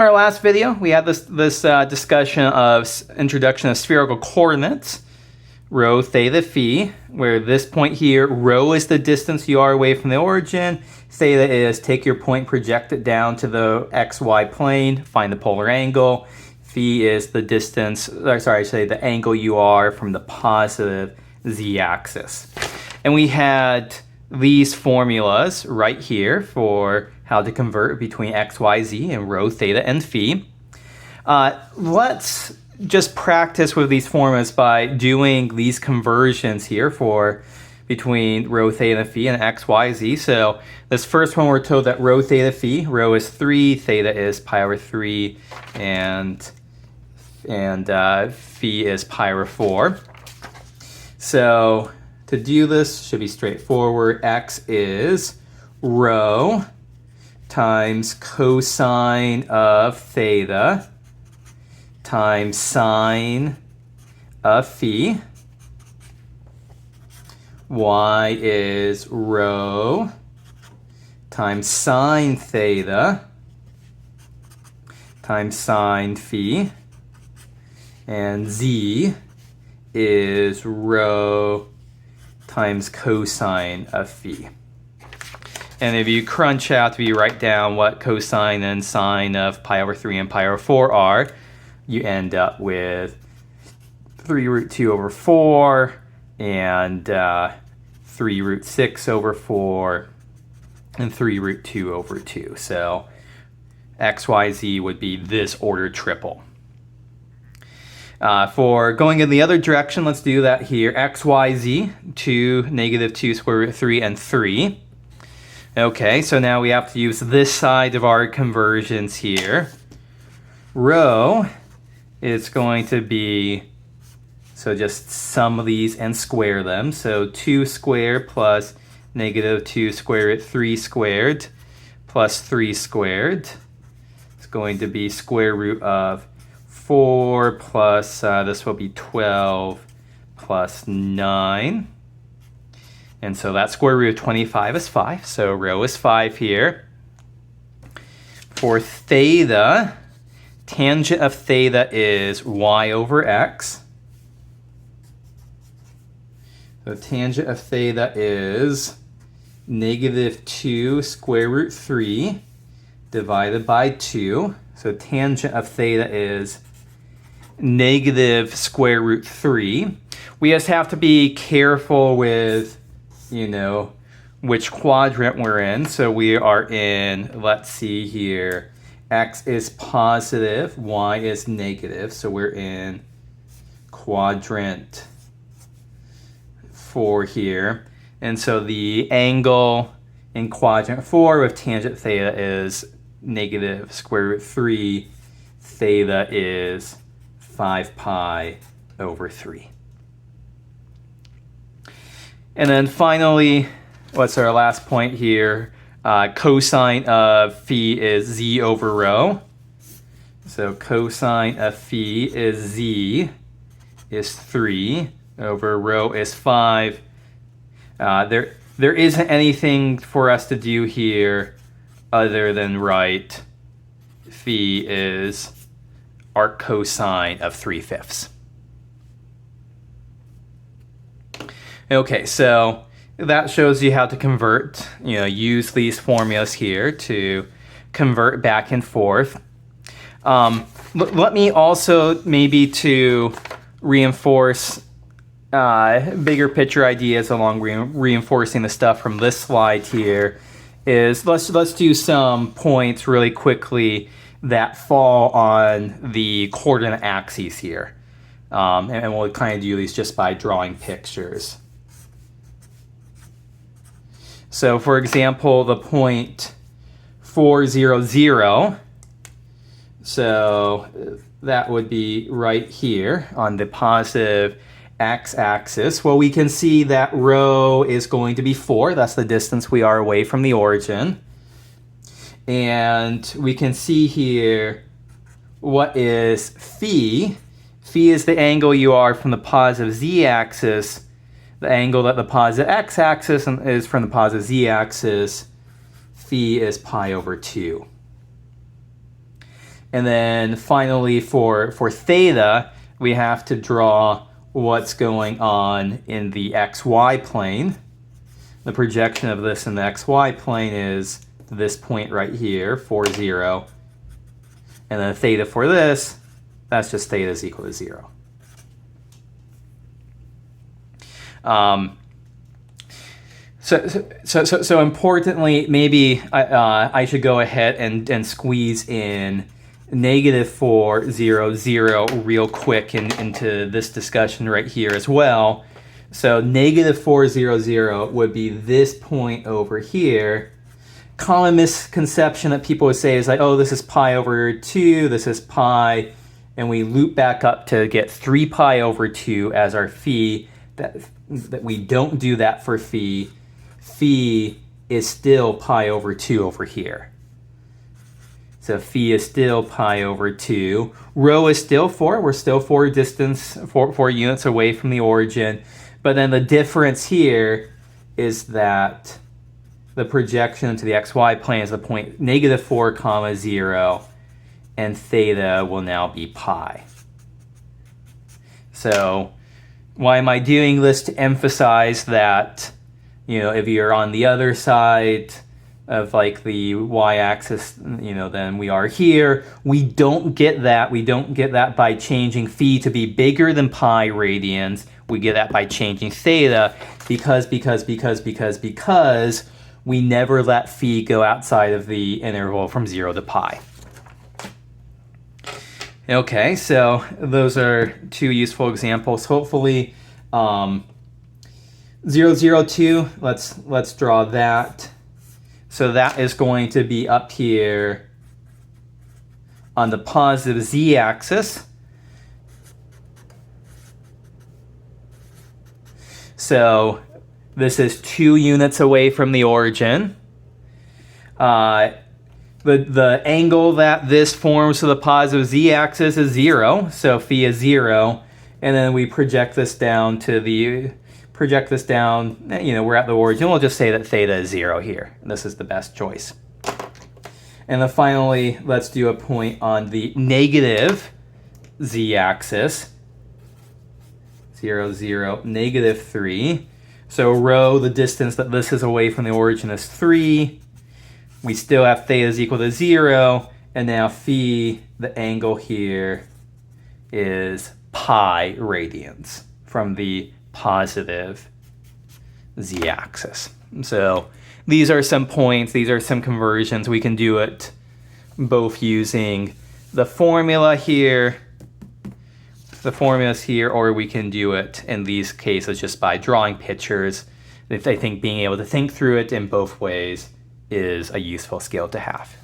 Our last video, we had this discussion of introduction of spherical coordinates, rho, theta, phi, where this point here, rho is the distance you are away from the origin, theta is take your point, project it down to the xy plane, find the polar angle, phi is the distance, the angle you are from the positive z-axis. And we had these formulas right here for how to convert between x, y, z and rho, theta, and phi. Let's just practice with these formulas by doing these conversions here for between rho, theta, and phi and x, y, z. So this first one, we're told that rho, theta, phi, rho is 3, theta is pi over 3, and phi is pi over 4. So to do this should be straightforward. X is rho times cosine of theta times sine of phi. Y is rho times sine theta times sine phi. And z is rho times cosine of phi. And if you crunch out, if you write down what cosine and sine of pi over 3 and pi over 4 are, you end up with 3 root 2 over 4 and 3 root 6 over 4 and 3 root 2 over 2. So x, y, z would be this ordered triple. For going in the other direction, let's do that here. X, y, z, 2, negative 2 square root 3, and 3. Okay, so now we have to use this side of our conversions here. Rho is going to be, so just sum these and square them. So 2 squared plus negative 2 square root 3 squared plus 3 squared. It's going to be square root of 4 plus, this will be 12 plus 9. And so that square root of 25 is 5. So rho is 5 here. For theta, tangent of theta is y over x. So tangent of theta is negative 2 square root 3 divided by 2. So tangent of theta is negative square root 3. We just have to be careful with, which quadrant we're in. So we are in, let's see here, x is positive, y is negative. So we're in quadrant 4 here. And so the angle in quadrant 4 with tangent theta is negative square root 3. Theta is 5 pi over 3. And then finally, what's our last point here? Cosine of phi is z over rho. So cosine of phi is z is 3 over rho is 5. There isn't anything for us to do here other than write phi is arc cosine of 3/5. Okay, so that shows you how to convert, use these formulas here to convert back and forth. Let me also maybe to reinforce bigger picture ideas along reinforcing the stuff from this slide here is let's do some points really quickly that fall on the coordinate axes here. And we'll kind of do these just by drawing pictures. So for example, the point 4, 0, 0. So that would be right here on the positive x-axis. Well, we can see that rho is going to be 4. That's the distance we are away from the origin. And we can see here what is phi. Phi is the angle you are from the positive z-axis. The angle that the positive x-axis is from the positive z-axis. Phi is pi over 2. And then finally for theta, we have to draw what's going on in the xy plane. The projection of this in the xy plane is this point right here, 4, 0. And then theta for this, that's just theta is equal to 0. So importantly, maybe I should go ahead and squeeze in -4, 0, 0 real quick into this discussion right here as well. So -4, 0, 0 would be this point over here. Common misconception that people would say is like, oh, this is pi over 2, this is pi, and we loop back up to get 3 pi over 2 as our phi. That we don't do that for phi. Phi is still pi over 2 over here. So phi is still pi over 2. Rho is still 4. We're still 4 units away from the origin. But then the difference here is that the projection to the xy plane is the point -4, comma 0, and theta will now be pi. So why am I doing this? To emphasize that, if you're on the other side of like the y-axis, then we are here. We don't get that. We don't get that by changing phi to be bigger than pi radians. We get that by changing theta because we never let phi go outside of the interval from 0 to pi. Okay, so those are 2 useful examples. Hopefully, 0, 0, 2, let's draw that. So that is going to be up here on the positive z-axis. So this is 2 units away from the origin. The angle that this forms to the positive z-axis is 0, so phi is 0, and then we project this down we're at the origin. We'll just say that theta is 0 here. This is the best choice. And then finally, let's do a point on the negative z-axis. 0, 0, -3. So rho, the distance that this is away from the origin, is 3. We still have theta is equal to 0. And now phi, the angle here, is pi radians from the positive z-axis. So these are some points, these are some conversions. We can do it both using the formula here, the formulas here, or we can do it in these cases just by drawing pictures. I think being able to think through it in both ways is a useful skill to have.